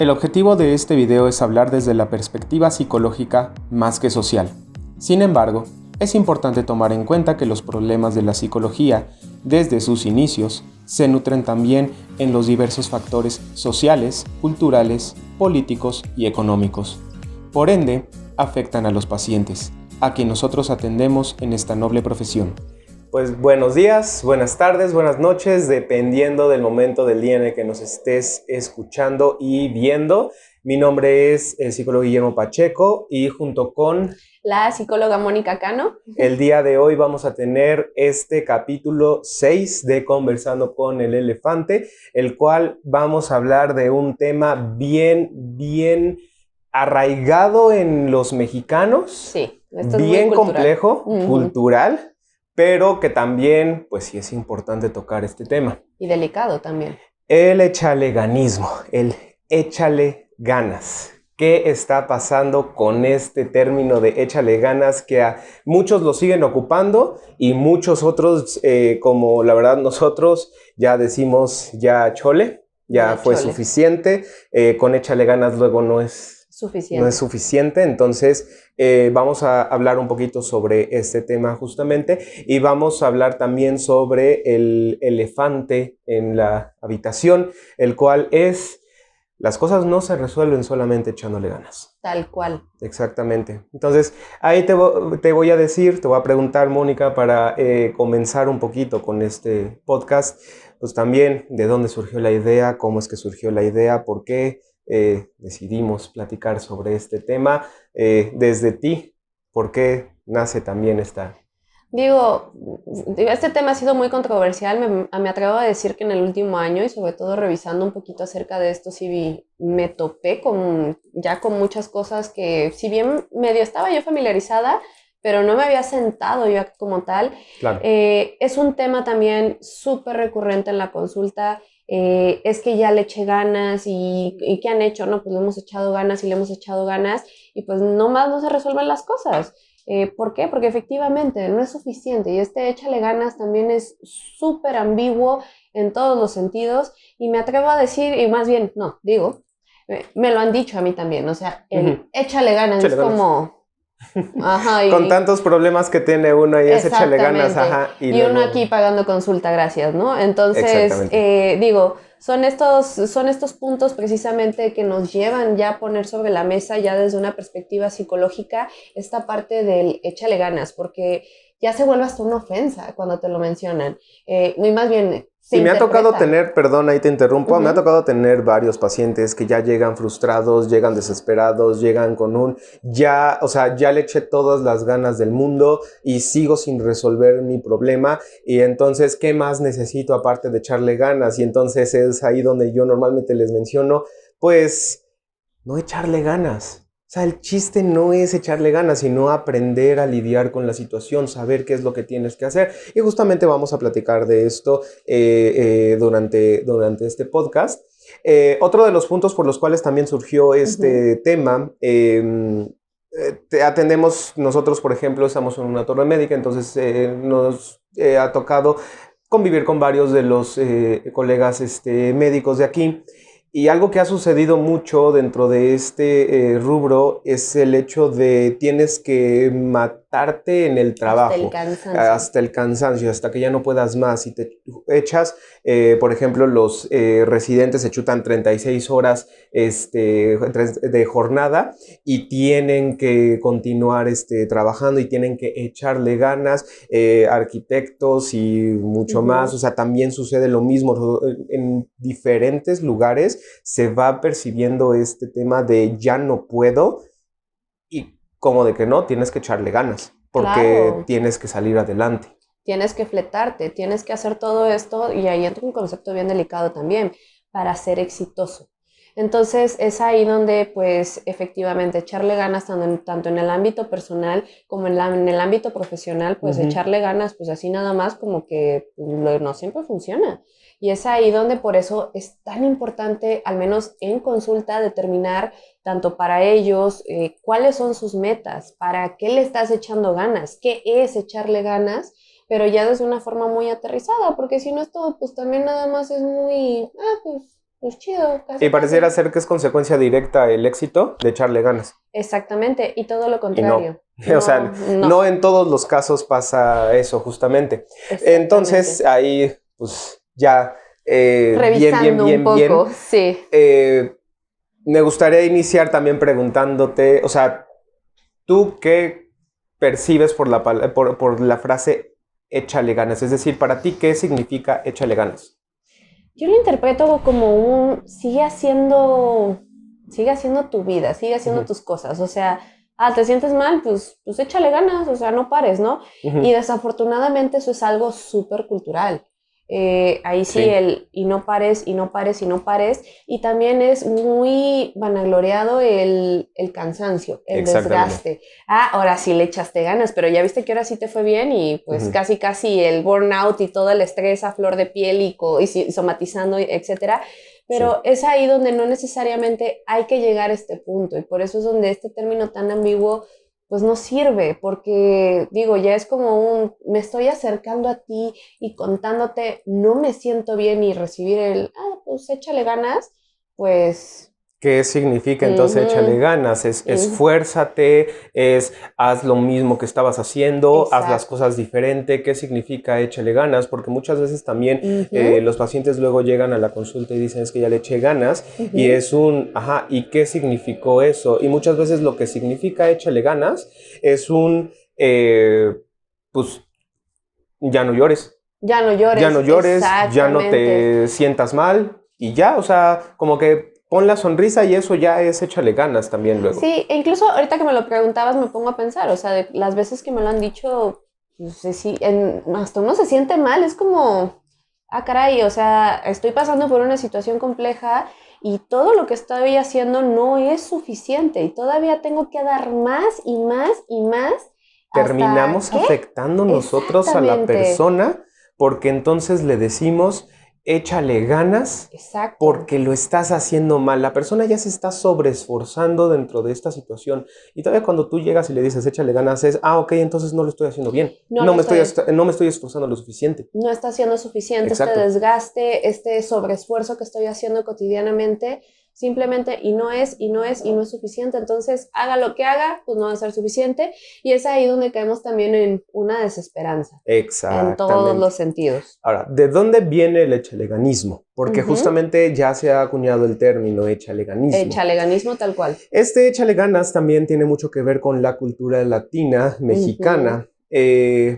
El objetivo de este video es hablar desde la perspectiva psicológica más que social. Sin embargo, es importante tomar en cuenta que los problemas de la psicología, desde sus inicios, se nutren también en los diversos factores sociales, culturales, políticos y económicos. Por ende, afectan a los pacientes, a quien nosotros atendemos en esta noble profesión. Pues buenos días, buenas tardes, buenas noches, dependiendo del momento del día en el que nos estés escuchando y viendo. Mi nombre es el psicólogo Guillermo Pacheco y junto con la psicóloga Mónica Cano, el día de hoy vamos a tener este capítulo 6 de Conversando con el Elefante, el cual vamos a hablar de un tema bien arraigado en los mexicanos. Sí, esto es bien muy complejo, cultural. Pero que también, pues sí es importante tocar este tema. Y delicado también. El echaleganismo, el échale ganas. ¿Qué está pasando con este término de échale ganas que a muchos lo siguen ocupando y muchos otros, como la verdad nosotros ya decimos ya chole, ya fue chole. Suficiente, con échale ganas luego no es suficiente, entonces vamos a hablar un poquito sobre este tema justamente y vamos a hablar también sobre el elefante en la habitación, el cual es, las cosas no se resuelven solamente echándole ganas. Tal cual. Exactamente. Entonces, ahí te voy a decir, te voy a preguntar, Mónica, para comenzar un poquito con este podcast, pues también de dónde surgió la idea, cómo es que surgió la idea, por qué decidimos platicar sobre este tema. Desde ti, ¿por qué nace también esta? Digo, este tema ha sido muy controversial, me atrevo a decir que en el último año y sobre todo revisando un poquito acerca de esto, sí me topé ya con muchas cosas que si bien medio estaba yo familiarizada, pero no me había sentado yo como tal. Claro. Es un tema también súper recurrente en la consulta. Es que ya le eché ganas y ¿qué han hecho? No, pues le hemos echado ganas y le hemos echado ganas y pues nomás no se resuelven las cosas. ¿Por qué? Porque efectivamente no es suficiente y este échale ganas también es súper ambiguo en todos los sentidos y me atrevo a decir, y más bien, no, digo, me lo han dicho a mí también, o sea, el échale ganas es como... Ajá, con tantos problemas que tiene uno y es échale ganas, ajá, y uno aquí pagando consulta, gracias, ¿no? Entonces, digo, son estos puntos precisamente que nos llevan ya a poner sobre la mesa ya desde una perspectiva psicológica esta parte del échale ganas, porque ya se vuelve hasta una ofensa cuando te lo mencionan, y más bien... Sí, me ha tocado tener, perdón, ahí te interrumpo, me ha tocado tener varios pacientes que ya llegan frustrados, llegan desesperados, llegan con ya le eché todas las ganas del mundo y sigo sin resolver mi problema y entonces, ¿qué más necesito aparte de echarle ganas? Y entonces es ahí donde yo normalmente les menciono, pues, no echarle ganas. O sea, el chiste no es echarle ganas, sino aprender a lidiar con la situación, saber qué es lo que tienes que hacer. Y justamente vamos a platicar de esto durante este podcast. Otro de los puntos por los cuales también surgió este tema, atendemos nosotros, por ejemplo, estamos en una torre médica, entonces nos ha tocado convivir con varios de los colegas médicos de aquí. Y algo que ha sucedido mucho dentro de este rubro es el hecho de tienes que matarte en el trabajo. Hasta el cansancio, hasta que ya no puedas más. Y te echas, por ejemplo, los residentes se chutan 36 horas de jornada y tienen que continuar trabajando y tienen que echarle ganas. Arquitectos y mucho más. O sea, también sucede lo mismo en diferentes lugares. Se va percibiendo este tema de ya no puedo y como de que no, tienes que echarle ganas porque tienes que salir adelante. Tienes que fletarte, tienes que hacer todo esto y ahí entra un concepto bien delicado también para ser exitoso. Entonces es ahí donde pues efectivamente echarle ganas tanto en el ámbito personal como en el ámbito profesional, pues echarle ganas pues así nada más como que no siempre funciona. Y es ahí donde por eso es tan importante, al menos en consulta, determinar tanto para ellos cuáles son sus metas, para qué le estás echando ganas, qué es echarle ganas, pero ya desde una forma muy aterrizada, porque si no es todo, pues también nada más es muy, pues pues chido. Y pareciera ser que es consecuencia directa el éxito de echarle ganas. Exactamente, y todo lo contrario. O sea, no en todos los casos pasa eso, justamente. Entonces, ahí, pues, ya, revisando un poco, sí. Me gustaría iniciar también preguntándote, o sea, ¿tú qué percibes por la frase échale ganas? Es decir, para ti, ¿qué significa échale ganas? Yo lo interpreto como sigue haciendo tu vida, sigue haciendo tus cosas, o sea, te sientes mal, pues échale ganas, o sea, no pares, ¿no? Y desafortunadamente eso es algo súper cultural. Ahí sí, y no pares, y no pares, y no pares. Y también es muy vanagloriado el cansancio, el desgaste. Ahora sí le echaste ganas, pero ya viste que ahora sí te fue bien y pues casi el burnout y todo el estrés a flor de piel y somatizando, etcétera. Pero es ahí donde no necesariamente hay que llegar a este punto y por eso es donde este término tan ambiguo pues no sirve, porque digo, ya es como me estoy acercando a ti y contándote, no me siento bien y recibir pues échale ganas, pues... ¿Qué significa entonces échale ganas? Esfuérzate, haz lo mismo que estabas haciendo, haz las cosas diferente. ¿Qué significa échale ganas? Porque muchas veces también los pacientes luego llegan a la consulta y dicen es que ya le eché ganas y es ¿y qué significó eso? Y muchas veces lo que significa échale ganas es pues ya no llores. Ya no llores. Ya no llores, ya no te sientas mal y ya, o sea, como que pon la sonrisa y eso ya es échale ganas también luego. Sí, e incluso ahorita que me lo preguntabas me pongo a pensar, o sea, de las veces que me lo han dicho, pues, sí, hasta uno se siente mal, es como, caray, o sea, estoy pasando por una situación compleja y todo lo que estoy haciendo no es suficiente y todavía tengo que dar más y más y más. Terminamos afectando nosotros a la persona porque entonces le decimos échale ganas porque lo estás haciendo mal. La persona ya se está sobreesforzando dentro de esta situación y todavía cuando tú llegas y le dices échale ganas es, ok, entonces no lo estoy haciendo bien. No me estoy esforzando lo suficiente. No está haciendo suficiente este desgaste, este sobreesfuerzo que estoy haciendo cotidianamente. Simplemente y no es suficiente, entonces haga lo que haga, pues no va a ser suficiente y es ahí donde caemos también en una desesperanza. Exactamente. En todos los sentidos. Ahora, ¿de dónde viene el echaleganismo? Porque justamente ya se ha acuñado el término echaleganismo. Echaleganismo tal cual. Este échale ganas también tiene mucho que ver con la cultura latina, mexicana.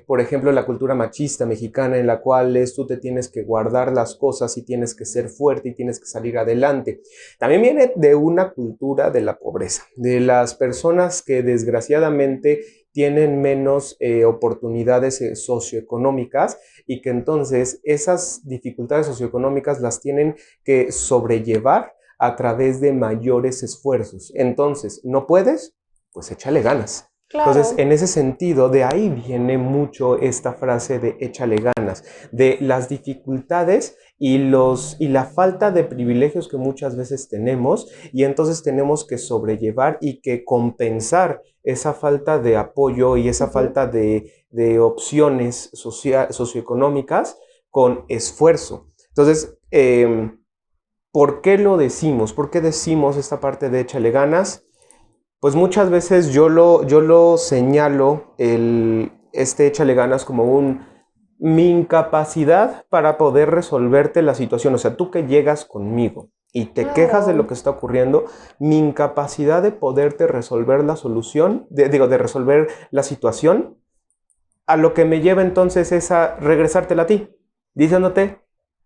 Por ejemplo, la cultura machista mexicana en la cual tú te tienes que guardar las cosas y tienes que ser fuerte y tienes que salir adelante. También viene de una cultura de la pobreza, de las personas que desgraciadamente tienen menos oportunidades socioeconómicas y que entonces esas dificultades socioeconómicas las tienen que sobrellevar a través de mayores esfuerzos. Entonces, ¿no puedes? Pues échale ganas. Claro. Entonces, en ese sentido, de ahí viene mucho esta frase de échale ganas, de las dificultades y la falta de privilegios que muchas veces tenemos y entonces tenemos que sobrellevar y que compensar esa falta de apoyo y esa falta de opciones socioeconómicas con esfuerzo. Entonces, ¿por qué lo decimos? ¿Por qué decimos esta parte de échale ganas? Pues muchas veces yo lo señalo, este échale ganas como mi incapacidad para poder resolverte la situación. O sea, tú que llegas conmigo y te quejas de lo que está ocurriendo, mi incapacidad de poderte resolver la solución, de resolver la situación, a lo que me lleva entonces es a regresártela a ti, diciéndote,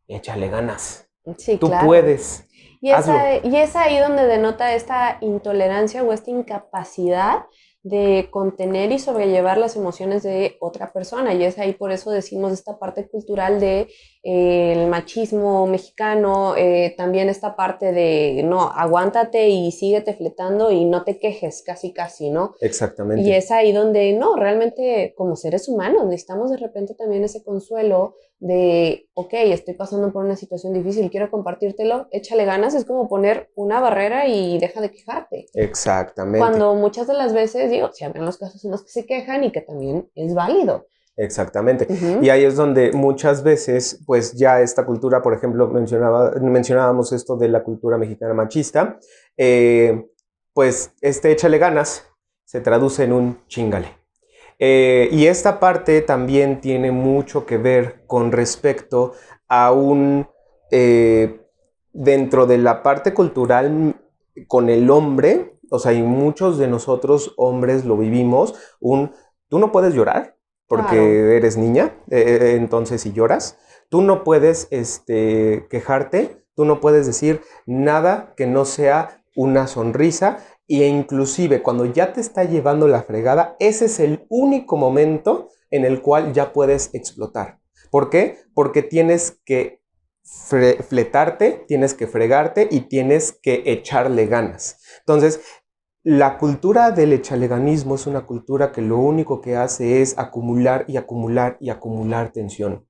échale ganas. Sí, tú puedes. Y es ahí donde denota esta intolerancia o esta incapacidad de contener y sobrellevar las emociones de otra persona. Y es ahí por eso decimos esta parte cultural de el machismo mexicano, también esta parte de, no, aguántate y síguete fletando y no te quejes, casi, ¿no? Exactamente. Y es ahí donde, no, realmente como seres humanos necesitamos de repente también ese consuelo de, ok, estoy pasando por una situación difícil, quiero compartírtelo, échale ganas, es como poner una barrera y deja de quejarte. Exactamente. Cuando muchas de las veces, digo, se abren los casos en los que se quejan y que también es válido, Exactamente. Ujú. Y ahí es donde muchas veces, pues ya esta cultura, por ejemplo, mencionábamos esto de la cultura mexicana machista, pues este échale ganas se traduce en un chíngale. Y esta parte también tiene mucho que ver con respecto a dentro de la parte cultural con el hombre, o sea, y muchos de nosotros hombres lo vivimos, tú no puedes llorar porque Claro. eres niña, entonces si lloras, tú no puedes quejarte, tú no puedes decir nada que no sea una sonrisa, e inclusive cuando ya te está llevando la fregada, ese es el único momento en el cual ya puedes explotar. ¿Por qué? Porque tienes que fletarte, tienes que fregarte y tienes que echarle ganas. Entonces, la cultura del echaleganismo es una cultura que lo único que hace es acumular y acumular y acumular tensión,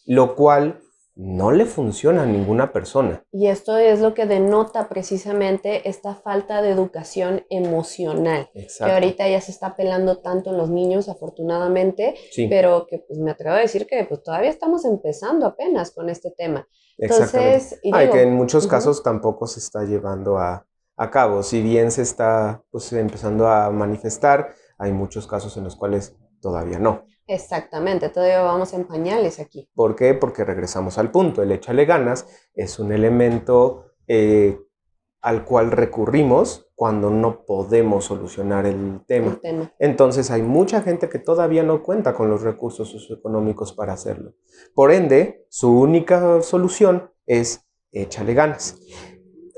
lo cual no le funciona a ninguna persona. Y esto es lo que denota precisamente esta falta de educación emocional, que Exacto. ahorita ya se está pelando tanto en los niños, afortunadamente, Sí, pero que pues me atrevo a decir que pues todavía estamos empezando apenas con este tema. exactamente. Entonces, y Y que en digo, muchos ujú, casos tampoco se está llevando a cabo. Si bien se está pues, empezando a manifestar, hay muchos casos en los cuales todavía no. exactamente, todavía vamos en pañales aquí. ¿Por qué? Porque regresamos al punto. El échale ganas es un elemento al cual recurrimos cuando no podemos solucionar el tema. El tema. Entonces hay mucha gente que todavía no cuenta con los recursos socioeconómicos para hacerlo. Por ende, su única solución es échale ganas.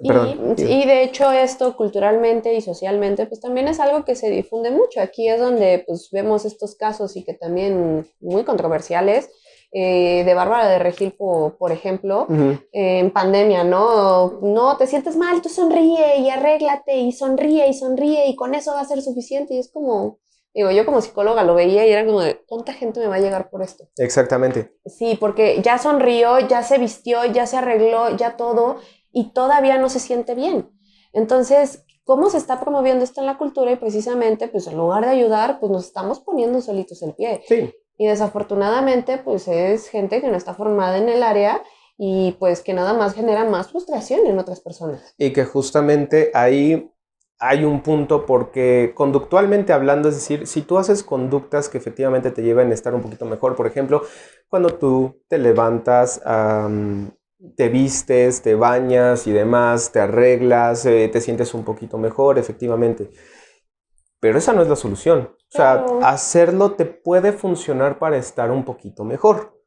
Perdón. Y de hecho esto culturalmente y socialmente pues también es algo que se difunde mucho. Aquí es donde pues vemos estos casos y que también muy controversiales de Bárbara de Regil, por ejemplo, en pandemia, ¿no? No, te sientes mal, tú sonríe y arréglate y sonríe y con eso va a ser suficiente. Y es como, digo, yo como psicóloga lo veía y era como de, ¿cuánta gente me va a llegar por esto? Exactamente. Sí, porque ya sonrió, ya se vistió, ya se arregló, ya todo, y todavía no se siente bien. Entonces, ¿cómo se está promoviendo esto en la cultura? Y precisamente, pues en lugar de ayudar, pues nos estamos poniendo solitos el pie. Sí. Y desafortunadamente, pues es gente que no está formada en el área y pues que nada más genera más frustración en otras personas. Y que justamente ahí hay un punto porque conductualmente hablando, es decir, si tú haces conductas que efectivamente te lleven a estar un poquito mejor, por ejemplo, cuando tú te levantas, te vistes, te bañas y demás, te arreglas, te sientes un poquito mejor, efectivamente. Pero esa no es la solución. O sea, Claro. hacerlo te puede funcionar para estar un poquito mejor,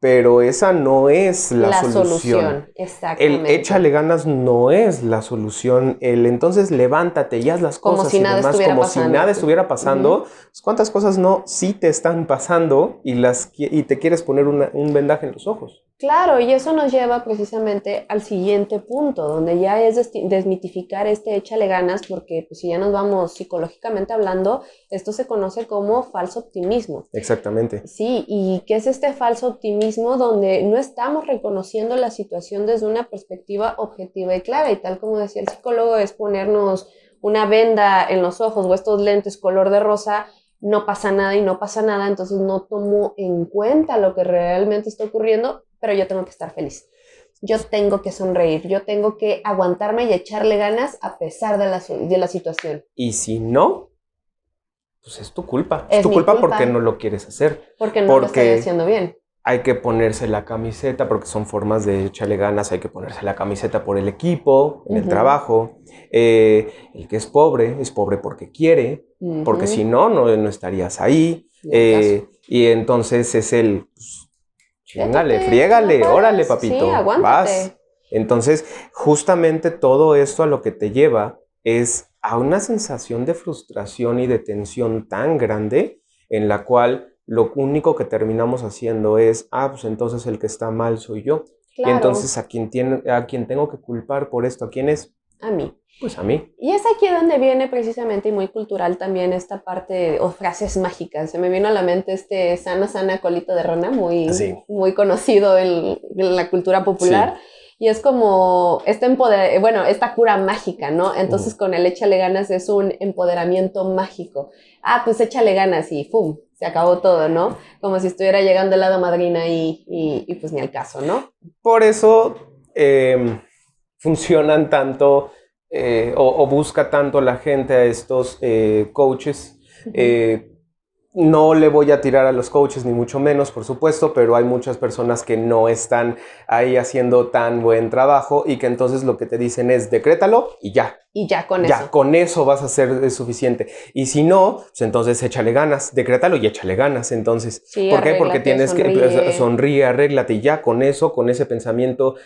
pero esa no es la solución. El Exactamente. échale ganas no es la solución. El entonces levántate y haz las Como cosas si y nada demás estuviera como si pasando. nada estuviera pasando. Pues, ¿cuántas cosas no sí te están pasando y te quieres poner un vendaje en los ojos? Claro, y eso nos lleva precisamente al siguiente punto, donde ya es desmitificar este échale ganas, porque pues, si ya nos vamos psicológicamente hablando, esto se conoce como falso optimismo. Exactamente. Sí, ¿y qué es este falso optimismo donde no estamos reconociendo la situación desde una perspectiva objetiva y clara? Y tal como decía el psicólogo, es ponernos una venda en los ojos o estos lentes color de rosa, no pasa nada y no pasa nada, entonces no tomo en cuenta lo que realmente está ocurriendo, pero yo tengo que estar feliz. Yo tengo que sonreír, yo tengo que aguantarme y echarle ganas a pesar de la situación. Y si no, pues es tu culpa. Es Es tu mi culpa culpa. porque no lo quieres hacer. Porque no lo estoy haciendo bien. Hay que ponerse la camiseta porque son formas de echarle ganas. Hay que ponerse la camiseta por el equipo, en el trabajo. El que es pobre porque quiere, porque si no, no estarías ahí. Y entonces es el, pues, chingale, friégale, no órale, puedes, papito, sí, aguántate. vas. Entonces, justamente todo esto a lo que te lleva es a una sensación de frustración y de tensión tan grande en la cual lo único que terminamos haciendo es, pues entonces el que está mal soy yo. Claro. Y entonces a quien tengo que culpar por esto, ¿a quién es? A mí. Pues a mí. Y es aquí donde viene precisamente y muy cultural también esta parte o frases mágicas. Se me vino a la mente este sana, sana colita de rana, muy, Sí. muy conocido en la cultura popular. Sí. y es como esta cura mágica, ¿no? Entonces con el échale ganas es un empoderamiento mágico. Ah, pues échale ganas y ¡pum! Se acabó todo, ¿no? Como si estuviera llegando el hada madrina y pues ni al caso, ¿no? Por eso funcionan tanto o busca tanto la gente a estos coaches. No le voy a tirar a los coaches, ni mucho menos, por supuesto, pero hay muchas personas que no están ahí haciendo tan buen trabajo y que entonces lo que te dicen es decrétalo y ya. Y ya con Ya, eso. con eso vas a ser suficiente. Y si no, pues entonces échale ganas, decrétalo y échale ganas. Entonces, Sí, ¿por qué? Porque arréglate, tienes sonríe. que sonríe, arréglate y ya con eso, con ese pensamiento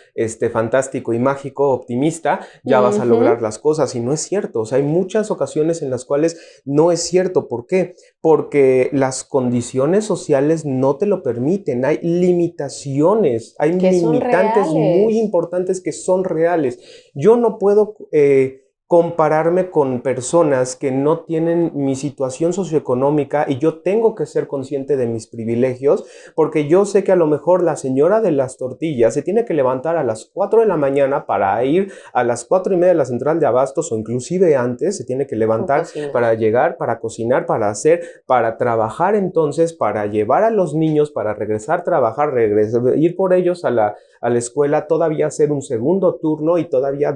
fantástico y mágico, optimista, ya vas a lograr las cosas. Y no es cierto. O sea, hay muchas ocasiones en las cuales no es cierto. ¿Por qué? Porque las condiciones sociales no te lo permiten. Hay limitaciones, hay Que son limitantes muy reales. importantes que son reales. Yo no puedo compararme con personas que no tienen mi situación socioeconómica y yo tengo que ser consciente de mis privilegios porque yo sé que a lo mejor la señora de las tortillas se tiene que levantar a las 4 de la mañana para ir a las 4:30 de la central de abastos o inclusive antes se tiene que levantar para llegar, para cocinar, para hacer, para trabajar entonces, para llevar a los niños, para regresar a trabajar, ir por ellos a la escuela, todavía hacer un segundo turno y todavía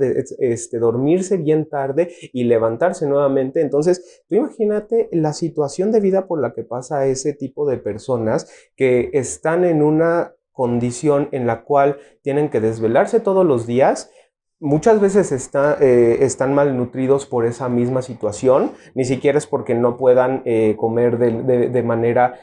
dormirse bien tarde y levantarse nuevamente. Entonces, tú imagínate la situación de vida por la que pasa ese tipo de personas que están en una condición en la cual tienen que desvelarse todos los días. Muchas veces están malnutridos por esa misma situación, ni siquiera es porque no puedan comer de manera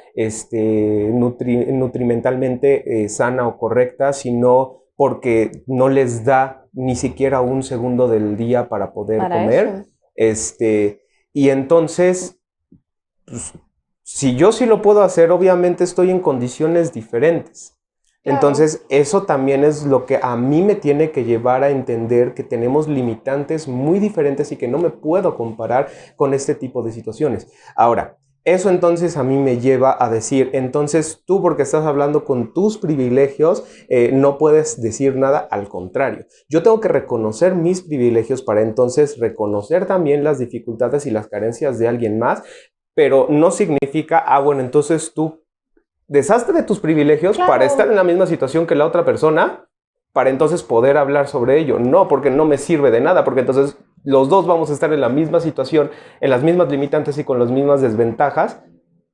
nutrimentalmente sana o correcta, sino porque no les da ni siquiera un segundo del día para poder comer. Y entonces, pues, si yo sí lo puedo hacer, obviamente estoy en condiciones diferentes. Claro. Entonces, eso también es lo que a mí me tiene que llevar a entender que tenemos limitantes muy diferentes y que no me puedo comparar con este tipo de situaciones. Ahora, eso entonces a mí me lleva a decir, entonces tú porque estás hablando con tus privilegios, no puedes decir nada, al contrario. Yo tengo que reconocer mis privilegios para entonces reconocer también las dificultades y las carencias de alguien más, pero no significa, bueno, entonces tú deshazte de tus privilegios para estar en la misma situación que la otra persona, para entonces poder hablar sobre ello. No, porque no me sirve de nada, porque entonces los dos vamos a estar en la misma situación, en las mismas limitantes y con las mismas desventajas,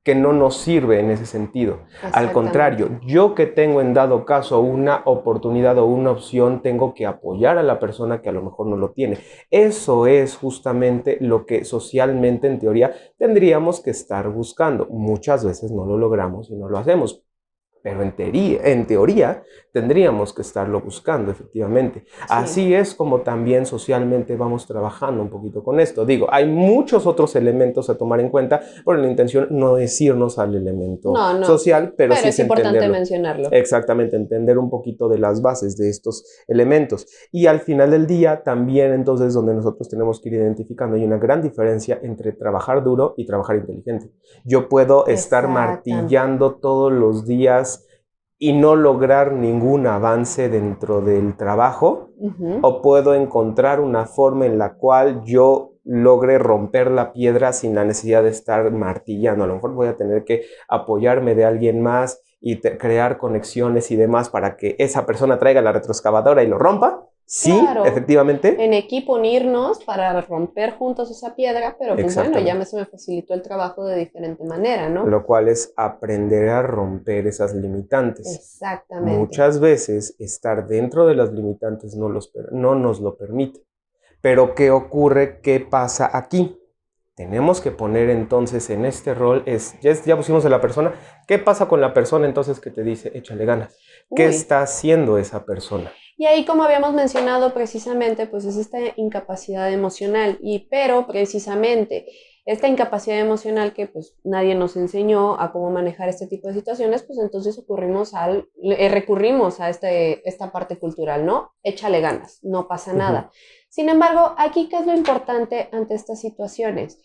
que no nos sirve en ese sentido. Al contrario, yo que tengo en dado caso una oportunidad o una opción, tengo que apoyar a la persona que a lo mejor no lo tiene. Eso es justamente lo que socialmente, en teoría, tendríamos que estar buscando. Muchas veces no lo logramos y no lo hacemos. Pero en teoría tendríamos que estarlo buscando, efectivamente. Sí. Así es como también socialmente vamos trabajando un poquito con esto. Digo, hay muchos otros elementos a tomar en cuenta, pero la intención no es irnos al elemento social, pero sí es importante mencionarlo. Exactamente, entender un poquito de las bases de estos elementos. Y al final del día, también entonces donde nosotros tenemos que ir identificando, hay una gran diferencia entre trabajar duro y trabajar inteligente. Yo puedo estar martillando todos los días y no lograr ningún avance dentro del trabajo, o puedo encontrar una forma en la cual yo logre romper la piedra sin la necesidad de estar martillando. A lo mejor voy a tener que apoyarme de alguien más y crear conexiones y demás para que esa persona traiga la retroexcavadora y lo rompa. Sí, claro, efectivamente. En equipo unirnos para romper juntos esa piedra, pero pues bueno, ya se me facilitó el trabajo de diferente manera, ¿no? Lo cual es aprender a romper esas limitantes. Exactamente. Muchas veces estar dentro de las limitantes no nos lo permite. Pero ¿qué ocurre? ¿Qué pasa aquí? Tenemos que poner entonces en este rol, ya pusimos a la persona, ¿qué pasa con la persona entonces que te dice, échale ganas? ¿Qué está haciendo esa persona? Y ahí, como habíamos mencionado precisamente, pues es esta incapacidad emocional, pero precisamente esta incapacidad emocional que pues nadie nos enseñó a cómo manejar este tipo de situaciones, pues entonces recurrimos a esta parte cultural, ¿no? Échale ganas, no pasa nada. Sin embargo, aquí, ¿qué es lo importante ante estas situaciones?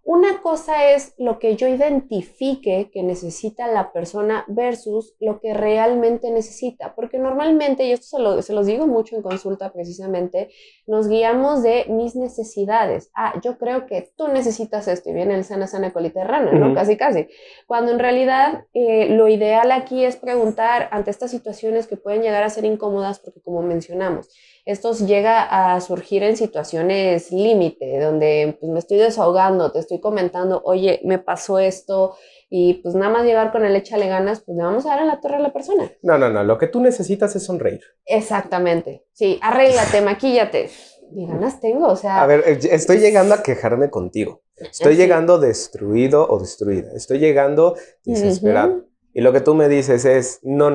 Una cosa es lo que yo identifique que necesita la persona versus lo que realmente necesita, porque normalmente, y esto se los digo mucho en consulta precisamente, nos guiamos de mis necesidades. Yo creo que tú necesitas esto, y viene el sana, sana colita de rana, ¿no? Casi, casi. Cuando en realidad lo ideal aquí es preguntar ante estas situaciones que pueden llegar a ser incómodas, porque como mencionamos, esto llega a surgir en situaciones límite, donde pues, me estoy desahogando, te estoy comentando, oye, me pasó esto, y pues nada más llegar con el échale ganas, pues le vamos a dar en la torre a la persona. No, lo que tú necesitas es sonreír. Exactamente, sí, arréglate, maquíllate. Ni ganas tengo, o sea... A ver, estoy llegando a quejarme contigo. Estoy llegando destruido o destruida. Estoy llegando desesperado. Y lo que tú me dices es, no.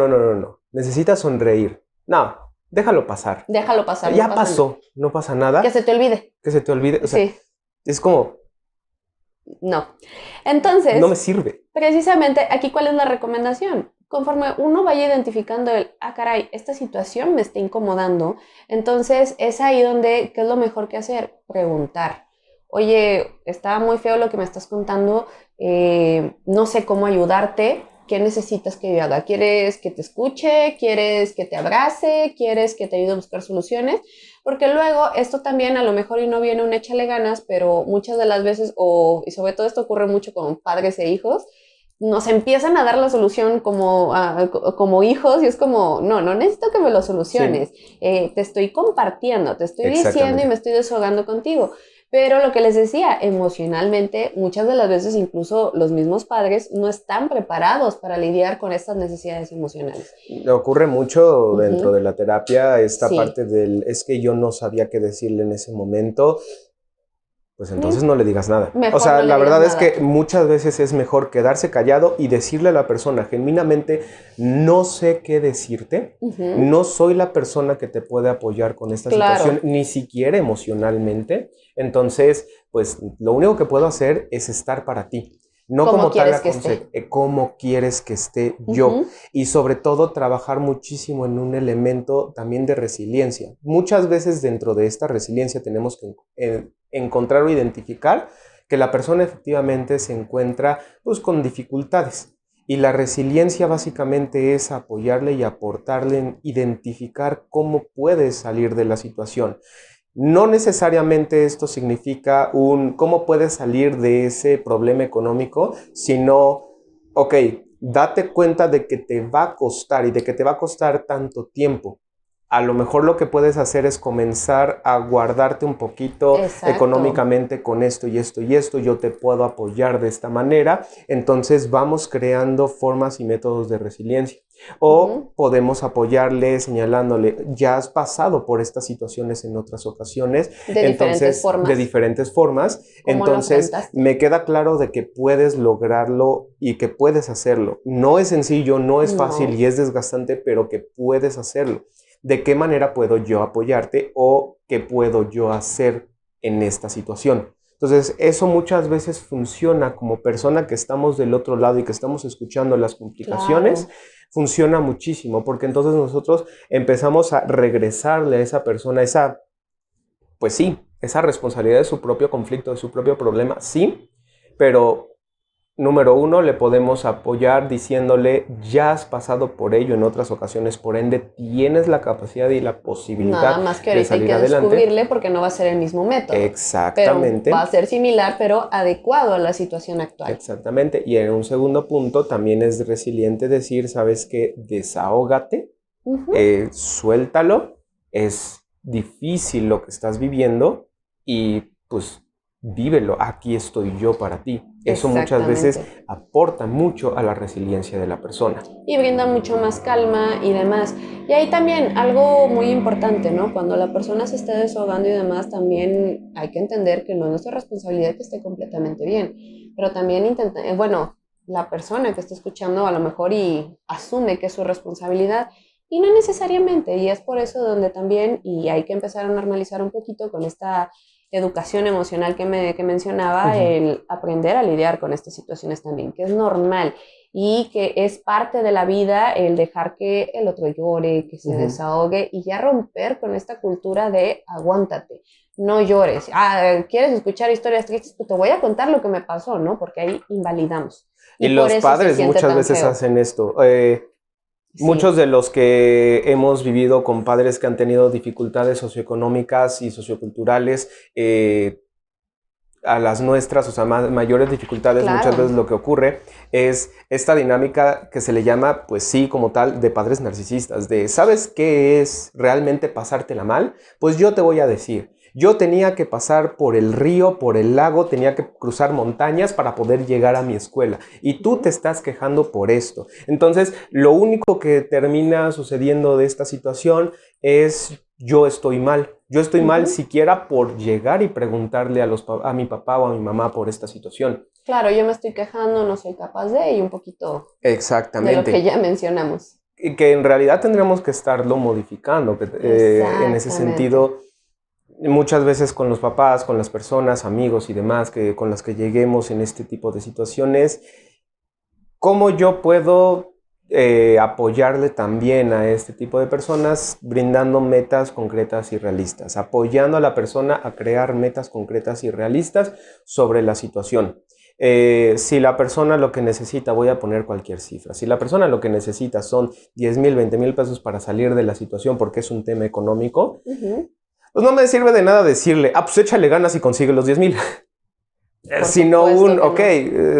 Necesitas sonreír. No. Déjalo pasar. Déjalo pasar. Ya pasó, no pasa nada. Que se te olvide. Que se te olvide. O sea, sí. Es como... No. Entonces... No me sirve. Precisamente, aquí, ¿cuál es la recomendación? Conforme uno vaya identificando caray, esta situación me está incomodando, entonces es ahí donde, ¿qué es lo mejor que hacer? Preguntar. Oye, está muy feo lo que me estás contando, no sé cómo ayudarte. ¿Qué necesitas que yo haga? ¿Quieres que te escuche? ¿Quieres que te abrace? ¿Quieres que te ayude a buscar soluciones? Porque luego esto también a lo mejor y no viene un échale ganas, pero muchas de las veces, y sobre todo esto ocurre mucho con padres e hijos, nos empiezan a dar la solución como hijos y es como, no necesito que me lo soluciones. Sí. Te estoy compartiendo, te estoy diciendo y me estoy desahogando contigo. Pero lo que les decía, emocionalmente, muchas de las veces incluso los mismos padres no están preparados para lidiar con estas necesidades emocionales. Ocurre mucho dentro de la terapia esta parte del, es que yo no sabía qué decirle en ese momento. Pues entonces no le digas nada. Mejor o sea, no la verdad es nada. que muchas veces es mejor quedarse callado y decirle a la persona genuinamente, no sé qué decirte, no soy la persona que te puede apoyar con esta situación, ni siquiera emocionalmente. Entonces, pues lo único que puedo hacer es estar para ti. No como tal cómo quieres que esté yo. Y sobre todo trabajar muchísimo en un elemento también de resiliencia. Muchas veces dentro de esta resiliencia tenemos que encontrar o identificar que la persona efectivamente se encuentra pues con dificultades. Y la resiliencia básicamente es apoyarle y aportarle en identificar cómo puede salir de la situación. No necesariamente esto significa cómo puedes salir de ese problema económico, sino, ok, date cuenta de que te va a costar y de que te va a costar tanto tiempo. A lo mejor lo que puedes hacer es comenzar a guardarte un poquito económicamente con esto y esto y esto. Yo te puedo apoyar de esta manera. Entonces vamos creando formas y métodos de resiliencia. O podemos apoyarle señalándole, ya has pasado por estas situaciones en otras ocasiones. De diferentes formas. Entonces me queda claro de que puedes lograrlo y que puedes hacerlo. No es sencillo, no es fácil y es desgastante, pero que puedes hacerlo. ¿De qué manera puedo yo apoyarte o qué puedo yo hacer en esta situación? Entonces, eso muchas veces funciona como persona que estamos del otro lado y que estamos escuchando las complicaciones. Funciona muchísimo porque entonces nosotros empezamos a regresarle a esa persona esa responsabilidad de su propio conflicto, de su propio problema, sí, pero... Número uno, le podemos apoyar diciéndole, ya has pasado por ello en otras ocasiones, por ende tienes la capacidad y la posibilidad nada más que ahorita hay que descubrirle porque no va a ser el mismo método. Exactamente. Pero va a ser similar, pero adecuado a la situación actual. Exactamente. Y en un segundo punto también es resiliente decir, ¿sabes qué? Desahógate, suéltalo, es difícil lo que estás viviendo y pues vívelo, aquí estoy yo para ti. Eso muchas veces aporta mucho a la resiliencia de la persona. Y brinda mucho más calma y demás. Y ahí también algo muy importante, ¿no? Cuando la persona se esté desahogando y demás, también hay que entender que no es nuestra responsabilidad que esté completamente bien. Pero también la persona que está escuchando a lo mejor y asume que es su responsabilidad. Y no necesariamente. Y es por eso donde también, y hay que empezar a normalizar un poquito con esta educación emocional que mencionaba, el aprender a lidiar con estas situaciones también, que es normal. y que es parte de la vida el dejar que el otro llore, que se desahogue y ya romper con esta cultura de aguántate, no llores. ¿Quieres escuchar historias tristes? Pues te voy a contar lo que me pasó, ¿no? Porque ahí invalidamos. Y los padres muchas veces hacen esto. Sí. Muchos de los que hemos vivido con padres que han tenido dificultades socioeconómicas y socioculturales, a las nuestras, o sea, mayores dificultades, claro. Muchas veces lo que ocurre es esta dinámica que se le llama, pues sí, como tal, de padres narcisistas, de ¿sabes qué es realmente pasártela mal? Pues yo te voy a decir. Yo tenía que pasar por el río, por el lago, tenía que cruzar montañas para poder llegar a mi escuela. Y tú te estás quejando por esto. Entonces, lo único que termina sucediendo de esta situación es yo estoy mal. Yo estoy mal siquiera por llegar y preguntarle a mi papá o a mi mamá por esta situación. Claro, yo me estoy quejando, no soy capaz de, y un poquito exactamente de lo que ya mencionamos. Y que en realidad tendríamos que estarlo modificando. En ese sentido, muchas veces con los papás, con las personas, amigos y demás con las que lleguemos en este tipo de situaciones, ¿cómo yo puedo apoyarle también a este tipo de personas brindando metas concretas y realistas? Apoyando a la persona a crear metas concretas y realistas sobre la situación. Si la persona lo que necesita, voy a poner cualquier cifra, si la persona lo que necesita son 10,000, 20,000 pesos para salir de la situación porque es un tema económico, pues no me sirve de nada decirle, pues échale ganas y consigue los 10,000. Sino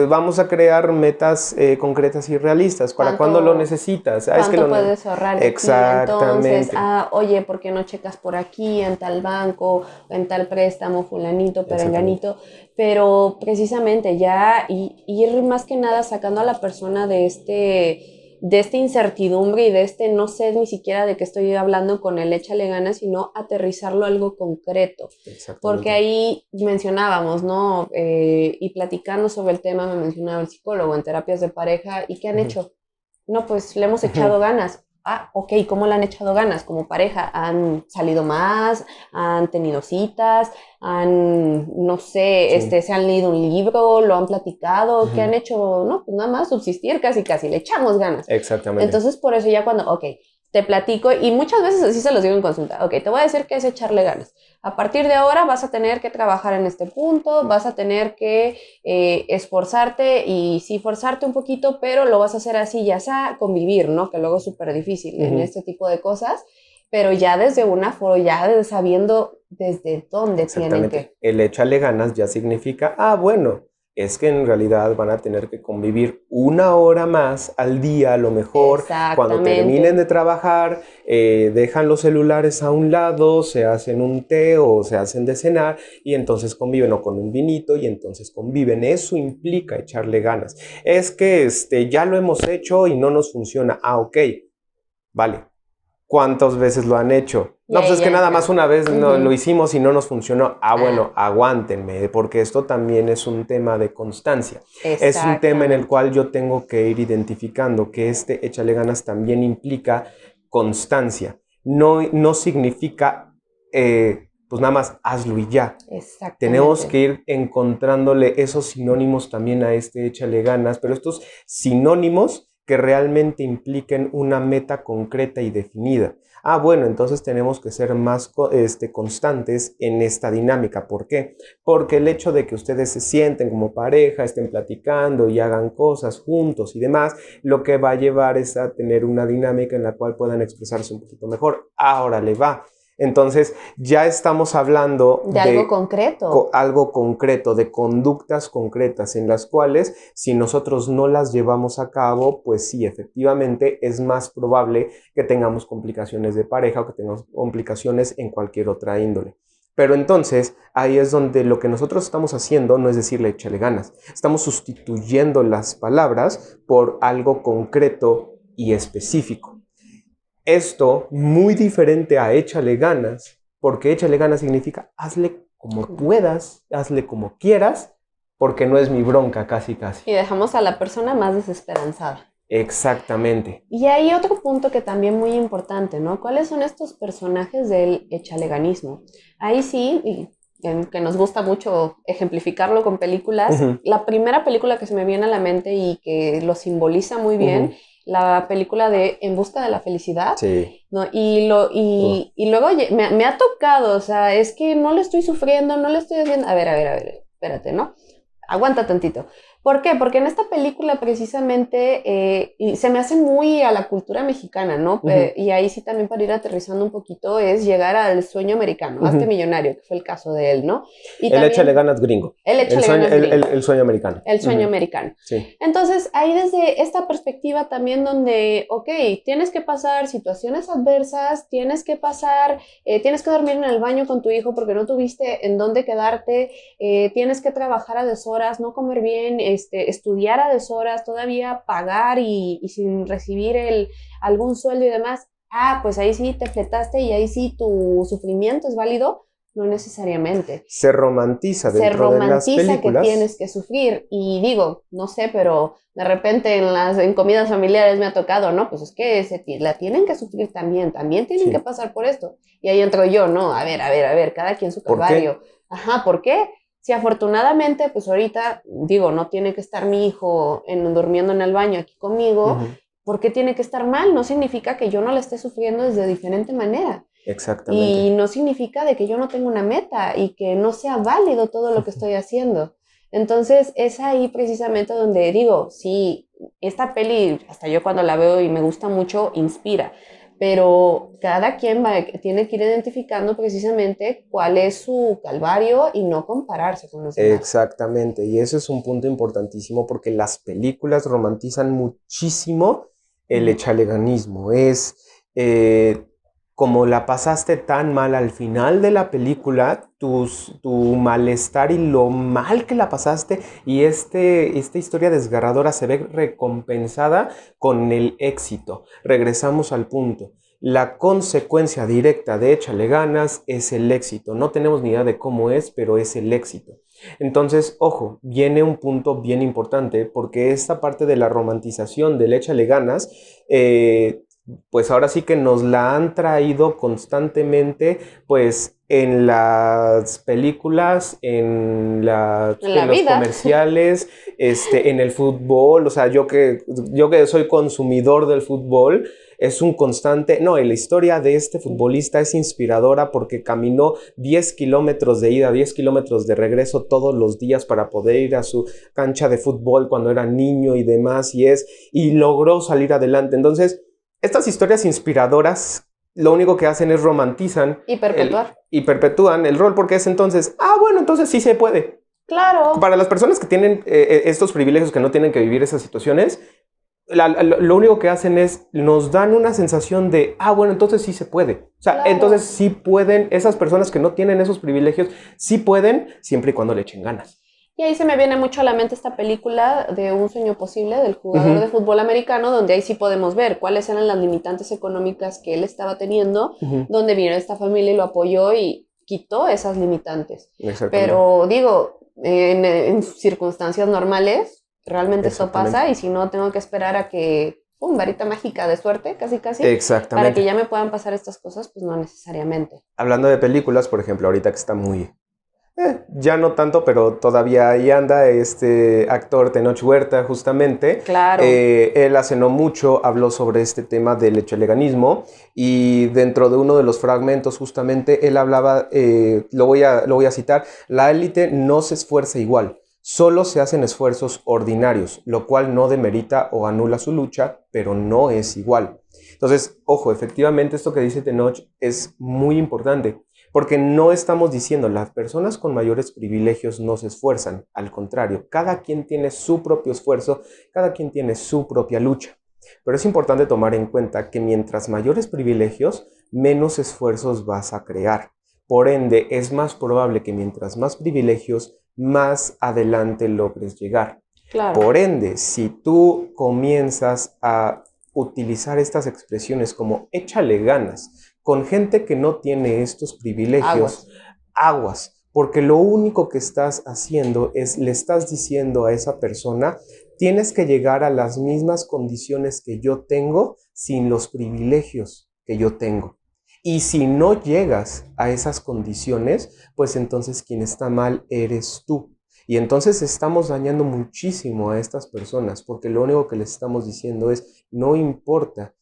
vamos a crear metas concretas y realistas. ¿Para cuándo lo necesitas? ¿Cuánto puedes ahorrar? Exactamente. Entonces, oye, ¿por qué no checas por aquí, en tal banco, en tal préstamo, fulanito, perenganito? Pero precisamente ya ir más que nada sacando a la persona de esta incertidumbre y de no sé ni siquiera de qué estoy hablando con el échale ganas, sino aterrizarlo a algo concreto. Porque ahí mencionábamos, ¿no? Y platicando sobre el tema me mencionaba el psicólogo en terapias de pareja. ¿Y qué han hecho? No, pues le hemos echado ganas. Ok, ¿cómo le han echado ganas? Como pareja, ¿han salido más? ¿Han tenido citas? No sé, se han leído un libro? ¿Lo han platicado? ¿Qué han hecho? No, pues nada más subsistir, casi, le echamos ganas. Exactamente. Entonces, por eso ya cuando, te platico, y muchas veces así se los digo en consulta, te voy a decir que es echarle ganas. A partir de ahora vas a tener que trabajar en este punto, vas a tener que esforzarte y sí forzarte un poquito, pero lo vas a hacer así, ya sea convivir, ¿no? Que luego es súper difícil en este tipo de cosas, pero ya desde una forma, ya sabiendo desde dónde tienen que. El échale ganas ya significa, bueno, es que en realidad van a tener que convivir 1 hora más al día, a lo mejor, cuando terminen de trabajar, dejan los celulares a un lado, se hacen un té o se hacen de cenar y entonces conviven, o con un vinito y entonces conviven. Eso implica echarle ganas. Es que ya lo hemos hecho y no nos funciona. Ok, vale. ¿Cuántas veces lo han hecho? No, pues es que nada más una vez lo hicimos y no nos funcionó. Bueno, aguántenme, porque esto también es un tema de constancia. Es un tema en el cual yo tengo que ir identificando que échale ganas también implica constancia. No significa, pues nada más hazlo y ya. Tenemos que ir encontrándole esos sinónimos también a échale ganas, pero estos sinónimos que realmente impliquen una meta concreta y definida. Bueno, entonces tenemos que ser más constantes en esta dinámica. ¿Por qué? Porque el hecho de que ustedes se sienten como pareja, estén platicando y hagan cosas juntos y demás, lo que va a llevar es a tener una dinámica en la cual puedan expresarse un poquito mejor. Ahora le va. Entonces, ya estamos hablando de algo concreto. Algo concreto, de conductas concretas en las cuales, si nosotros no las llevamos a cabo, pues sí, efectivamente es más probable que tengamos complicaciones de pareja o que tengamos complicaciones en cualquier otra índole. Pero entonces, ahí es donde lo que nosotros estamos haciendo no es decirle échale ganas. Estamos sustituyendo las palabras por algo concreto y específico. Esto muy diferente a échale ganas, porque échale ganas significa hazle como puedas, hazle como quieras, porque no es mi bronca, casi. Y dejamos a la persona más desesperanzada. Exactamente. Y hay otro punto que también muy importante, ¿no? ¿Cuáles son estos personajes del échaleganismo? Ahí sí, y en que nos gusta mucho ejemplificarlo con películas, Ujú. la primera película que se me viene a la mente y que lo simboliza muy bien, Ujú. la película de En busca de la felicidad, Sí. ¿no? Oh. Y luego me ha tocado, o sea, es que no le estoy sufriendo, no le estoy haciendo, a ver, espérate, ¿no? Aguanta tantito. ¿Por qué? Porque en esta película precisamente y se me hace muy a la cultura mexicana, ¿no? Ujú. Y ahí sí también para ir aterrizando un poquito es llegar al sueño americano, hazte Ujú. millonario, que fue el caso de él, ¿no? Y El échale también ganas gringo. el El échale sueño, ganas gringo, el sueño americano. el sueño Ujú. americano. Sí. Entonces, ahí desde esta perspectiva también donde, ok, tienes que pasar situaciones adversas, tienes que dormir en el baño con tu hijo porque no tuviste en dónde quedarte, tienes que trabajar a deshoras, no comer bien, estudiar a deshoras, todavía pagar y sin recibir algún sueldo y demás. Ah, pues ahí sí te fletaste y ahí sí tu sufrimiento es válido. No necesariamente. Se romantiza Se dentro de las romantiza que tienes películas. que sufrir y digo, no sé, pero de repente en comidas familiares me ha tocado, ¿no? Pues es que la tienen que sufrir también tienen que Sí. pasar por esto. Y ahí entro yo, ¿no? A ver, cada quien su ¿Por calvario. qué? Ajá, ¿por qué? Si afortunadamente, pues ahorita, digo, no tiene que estar mi hijo durmiendo en el baño aquí conmigo, Ujú. ¿por qué tiene que estar mal? No significa que yo no la esté sufriendo desde diferente manera. Y Exactamente. no significa de que yo no tenga una meta y que no sea válido todo lo que estoy haciendo. Entonces es ahí precisamente donde digo, sí, esta peli, hasta yo cuando la veo y me gusta mucho, inspira, pero cada quien tiene que ir identificando precisamente cuál es su calvario y no compararse con los demás. Exactamente. Y ese es un punto importantísimo porque las películas romantizan muchísimo el Ujú. echaleganismo. Es eh, como la pasaste tan mal al final de la película, tu malestar y lo mal que la pasaste y esta historia desgarradora se ve recompensada con el éxito. Regresamos al punto. La consecuencia directa de échale ganas es el éxito. No tenemos ni idea de cómo es, pero es el éxito. Entonces, ojo, viene un punto bien importante porque esta parte de la romantización del échale ganas, pues ahora sí que nos la han traído constantemente, pues en las películas, En la en los vida. comerciales, en el fútbol, o sea, yo que soy consumidor del fútbol, es un constante, no, la historia de este futbolista es inspiradora porque caminó 10 kilómetros de ida, 10 kilómetros de regreso todos los días para poder ir a su cancha de fútbol cuando era niño y demás, y logró salir adelante. Entonces, estas historias inspiradoras lo único que hacen es romantizan Y perpetuar. y perpetúan el rol porque es entonces, bueno, entonces sí se puede. Claro. Para las personas que tienen estos privilegios, que no tienen que vivir esas situaciones, lo único que hacen es nos dan una sensación de, bueno, entonces sí se puede. O sea, entonces Claro. sí pueden, esas personas que no tienen esos privilegios, sí pueden, siempre y cuando le echen ganas. Y ahí se me viene mucho a la mente esta película de Un sueño posible del jugador Ujú, de fútbol americano, donde ahí sí podemos ver cuáles eran las limitantes económicas que él estaba teniendo, ujú, donde vino esta familia y lo apoyó y quitó esas limitantes. exactamente, Pero digo, en circunstancias normales, realmente esto exactamente, pasa y si no, tengo que esperar a que, varita mágica de suerte, casi casi, para que exactamente. ya me puedan pasar estas cosas, pues no necesariamente. Hablando de películas, por ejemplo, ahorita que está muy, ya no tanto, pero todavía ahí anda este actor Tenoch Huerta, justamente. Claro. Él hace no mucho habló sobre este tema del echeleganismo y dentro de uno de los fragmentos, justamente, él hablaba, lo voy a citar, la élite no se esfuerza igual. Solo se hacen esfuerzos ordinarios, lo cual no demerita o anula su lucha, pero no es igual. Entonces, ojo, efectivamente esto que dice Tenoch es muy importante. Porque no estamos diciendo las personas con mayores privilegios no se esfuerzan, al contrario, cada quien tiene su propio esfuerzo, cada quien tiene su propia lucha. Pero es importante tomar en cuenta que mientras mayores privilegios, menos esfuerzos vas a crear. Por ende, es más probable que mientras más privilegios, más adelante logres llegar. Claro. Por ende, si tú comienzas a utilizar estas expresiones como échale ganas, con gente que no tiene estos privilegios, Aguas. aguas, porque lo único que estás haciendo es le estás diciendo a esa persona, tienes que llegar a las mismas condiciones que yo tengo sin los privilegios que yo tengo. Y si no llegas a esas condiciones, pues entonces quien está mal eres tú. Y entonces estamos dañando muchísimo a estas personas, porque lo único que les estamos diciendo es, no importa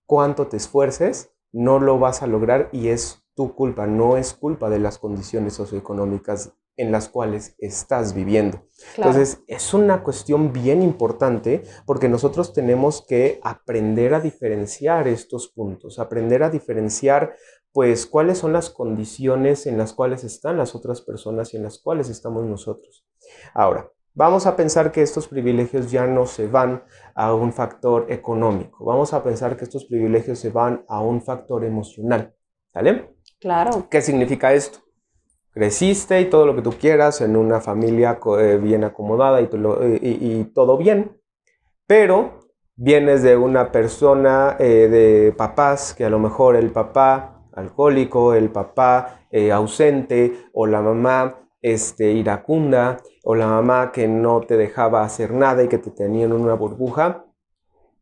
cuánto te esfuerces, no lo vas a lograr y es tu culpa, no es culpa de las condiciones socioeconómicas en las cuales estás viviendo. Claro. Entonces, es una cuestión bien importante porque nosotros tenemos que aprender a diferenciar estos puntos, aprender a diferenciar, pues, cuáles son las condiciones en las cuales están las otras personas y en las cuales estamos nosotros. Ahora, vamos a pensar que estos privilegios ya no se van a un factor económico. Vamos a pensar que estos privilegios se van a un factor emocional. ¿Sale? Claro. ¿Qué significa esto? Creciste y todo lo que tú quieras en una familia bien acomodada y todo bien, pero vienes de una persona de papás que a lo mejor el papá alcohólico, el papá ausente o la mamá iracunda o la mamá que no te dejaba hacer nada y que te tenía en una burbuja.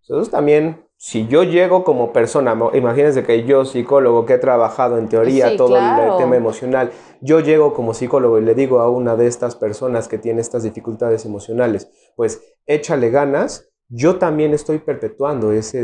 Entonces también, si yo llego como persona, imagínense que yo, psicólogo, que he trabajado en teoría Sí, todo claro. el tema emocional, yo llego como psicólogo y le digo a una de estas personas que tiene estas dificultades emocionales, pues échale ganas, yo también estoy perpetuando esa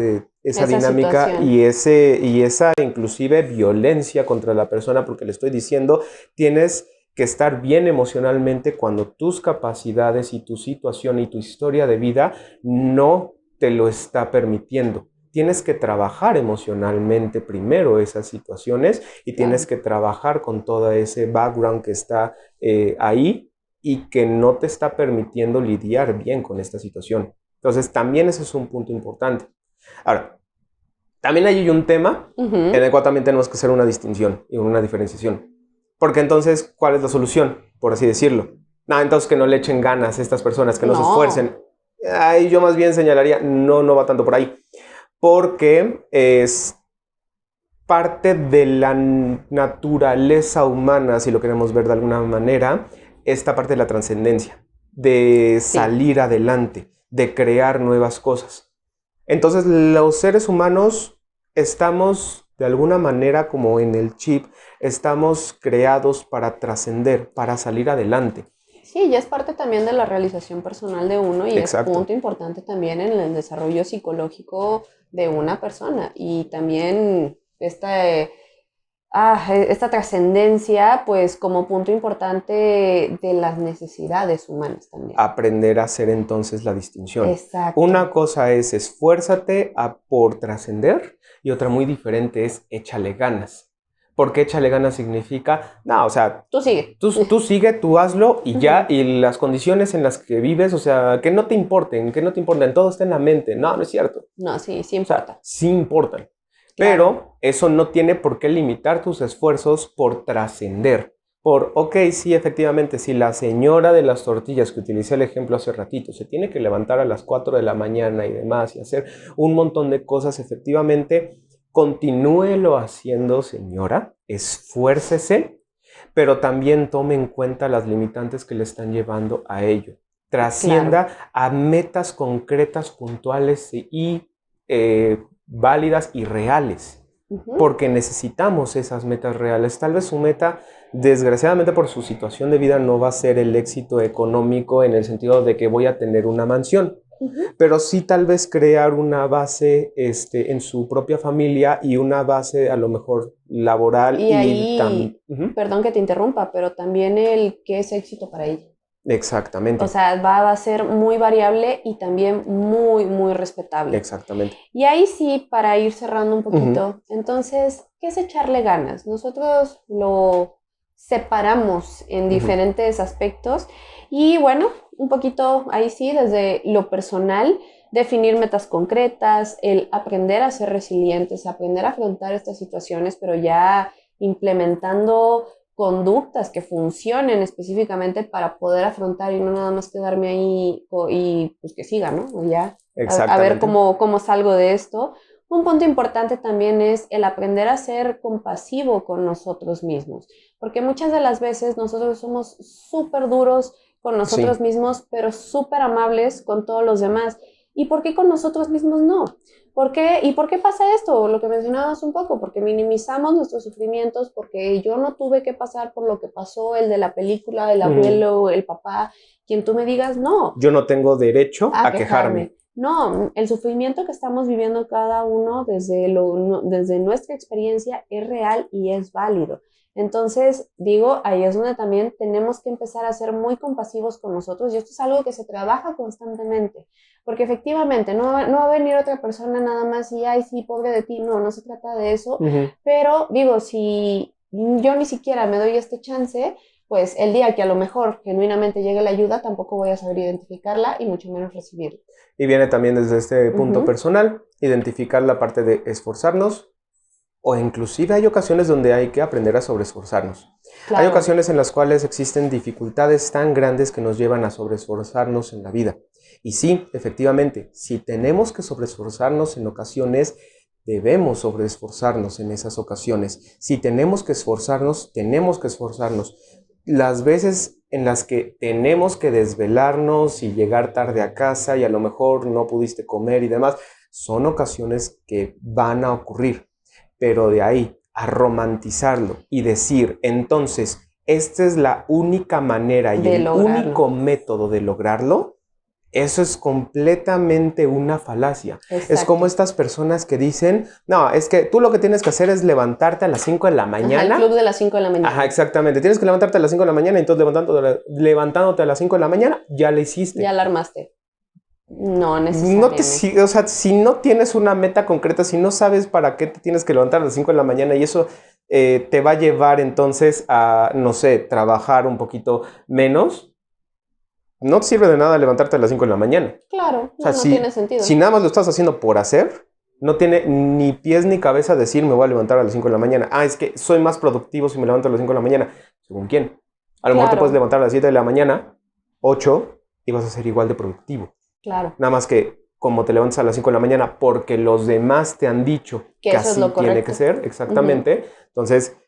dinámica situación. y esa inclusive violencia contra la persona porque le estoy diciendo, tienes que estar bien emocionalmente cuando tus capacidades y tu situación y tu historia de vida no te lo está permitiendo. Tienes que trabajar emocionalmente primero esas situaciones y tienes que trabajar con todo ese background que está ahí y que no te está permitiendo lidiar bien con esta situación. Entonces, también ese es un punto importante. Ahora, también hay un tema en el cual también tenemos que hacer una distinción y una diferenciación. Porque entonces, ¿cuál es la solución? Por así decirlo. No, entonces que no le echen ganas a estas personas, que no se esfuercen. Ahí yo más bien señalaría, no va tanto por ahí, porque es parte de la naturaleza humana, si lo queremos ver de alguna manera, esta parte de la trascendencia, de salir adelante, de crear nuevas cosas. Entonces, los seres humanos estamos de alguna manera como en el chip, estamos creados para trascender, para salir adelante. Sí, ya es parte también de la realización personal de uno y Exacto. es punto importante también en el desarrollo psicológico de una persona y también esta trascendencia pues como punto importante de las necesidades humanas también. Aprender a hacer entonces la distinción. Exacto. Una cosa es esfuérzate por trascender y otra muy diferente es échale ganas. Porque échale ganas significa, no, o sea, tú sigue. Tú sigue, tú hazlo y ya, y las condiciones en las que vives, o sea, que no te importen, todo está en la mente. No, no es cierto. No, sí importa. O sea, sí importan. Claro. Pero eso no tiene por qué limitar tus esfuerzos por trascender. Ok, sí, efectivamente, si la señora de las tortillas, que utilicé el ejemplo hace ratito, se tiene que levantar a las 4 de la mañana y demás y hacer un montón de cosas, efectivamente, continúelo haciendo, señora, esfuércese, pero también tome en cuenta las limitantes que le están llevando a ello. Trascienda a metas concretas, puntuales y válidas y reales, porque necesitamos esas metas reales. Tal vez su meta, desgraciadamente por su situación de vida, no va a ser el éxito económico en el sentido de que voy a tener una mansión, pero sí tal vez crear una base en su propia familia y una base a lo mejor laboral. Y ahí, perdón que te interrumpa, pero también el qué es éxito para ella. Exactamente. O sea, va a ser muy variable y también muy, muy respetable. Exactamente. Y ahí sí, para ir cerrando un poquito, entonces, ¿qué es echarle ganas? Nosotros lo separamos en diferentes aspectos y bueno, un poquito ahí sí, desde lo personal, definir metas concretas, el aprender a ser resilientes, aprender a afrontar estas situaciones, pero ya implementando conductas que funcionen específicamente para poder afrontar y no nada más quedarme ahí y pues que siga, ¿no? O ya a ver cómo salgo de esto. Un punto importante también es el aprender a ser compasivo con nosotros mismos, porque muchas de las veces nosotros somos súper duros con nosotros mismos, pero súper amables con todos los demás. ¿Y por qué con nosotros mismos no? ¿Por qué? ¿Y por qué pasa esto? Lo que mencionabas un poco, porque minimizamos nuestros sufrimientos, porque yo no tuve que pasar por lo que pasó el de la película, el abuelo, el papá, quien tú me digas, no. Yo no tengo derecho a quejarme. No, el sufrimiento que estamos viviendo cada uno desde nuestra experiencia es real y es válido. Entonces, digo, ahí es donde también tenemos que empezar a ser muy compasivos con nosotros y esto es algo que se trabaja constantemente, porque efectivamente no va a venir otra persona nada más y, ay, sí, pobre de ti, no se trata de eso, pero digo, si yo ni siquiera me doy este chance, pues el día que a lo mejor genuinamente llegue la ayuda, tampoco voy a saber identificarla y mucho menos recibirla. Y viene también desde este punto personal, identificar la parte de esforzarnos, o inclusive hay ocasiones donde hay que aprender a sobreesforzarnos. Claro. Hay ocasiones en las cuales existen dificultades tan grandes que nos llevan a sobreesforzarnos en la vida. Y sí, efectivamente, si tenemos que sobreesforzarnos en ocasiones, debemos sobreesforzarnos en esas ocasiones. Si tenemos que esforzarnos, tenemos que esforzarnos. Las veces en las que tenemos que desvelarnos y llegar tarde a casa y a lo mejor no pudiste comer y demás, son ocasiones que van a ocurrir. Pero de ahí a romantizarlo y decir, entonces, esta es la única manera y el único método de lograrlo, eso es completamente una falacia. Exacto. Es como estas personas que dicen, no, es que tú lo que tienes que hacer es levantarte a las 5 de la mañana. Ajá, el club de las 5 de la mañana. Ajá, exactamente. Tienes que levantarte a las 5 de la mañana y entonces levantándote a las 5 de la mañana, ya le hiciste. Ya alarmaste. No necesariamente. Si no tienes una meta concreta, si no sabes para qué te tienes que levantar a las 5 de la mañana y eso te va a llevar entonces a, no sé, trabajar un poquito menos, no te sirve de nada levantarte a las 5 de la mañana. Claro, no tiene sentido. Si nada más lo estás haciendo por hacer, no tiene ni pies ni cabeza decir me voy a levantar a las 5 de la mañana. Ah, es que soy más productivo si me levanto a las 5 de la mañana. ¿Según quién? A lo mejor te puedes levantar a las 7 de la mañana, 8, y vas a ser igual de productivo. Claro. Nada más que como te levantas a las 5 de la mañana porque los demás te han dicho que así tiene que ser, exactamente. Entonces,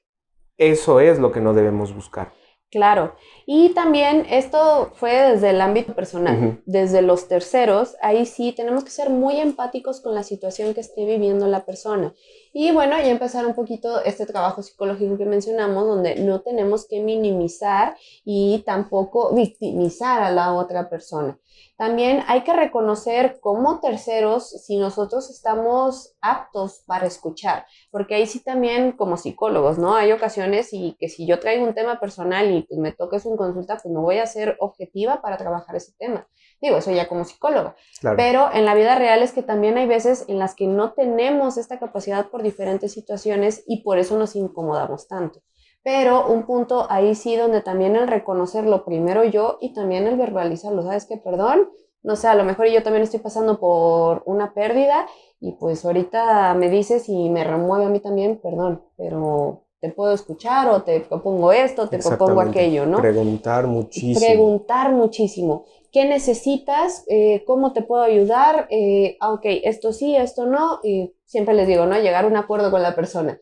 eso es lo que no debemos buscar. Claro. Y también esto fue desde el ámbito personal, desde los terceros, ahí sí tenemos que ser muy empáticos con la situación que esté viviendo la persona. Y bueno, ya empezar un poquito este trabajo psicológico que mencionamos, donde no tenemos que minimizar y tampoco victimizar a la otra persona. También hay que reconocer como terceros si nosotros estamos aptos para escuchar, porque ahí sí también como psicólogos, ¿no? Hay ocasiones y que si yo traigo un tema personal y pues me toques una consulta, pues no voy a ser objetiva para trabajar ese tema. Digo, eso ya como psicóloga. Claro. Pero en la vida real es que también hay veces en las que no tenemos esta capacidad por diferentes situaciones y por eso nos incomodamos tanto. Pero un punto ahí sí donde también el reconocerlo primero yo y también el verbalizarlo, ¿sabes qué? Perdón, no sé, a lo mejor yo también estoy pasando por una pérdida y pues ahorita me dices y me remueve a mí también, perdón, pero te puedo escuchar o te propongo esto, te propongo aquello, ¿no? Preguntar muchísimo. Preguntar muchísimo. ¿Qué necesitas? ¿Cómo te puedo ayudar? Ok, esto sí, esto no. Y siempre les digo, ¿no? Llegar a un acuerdo con la persona.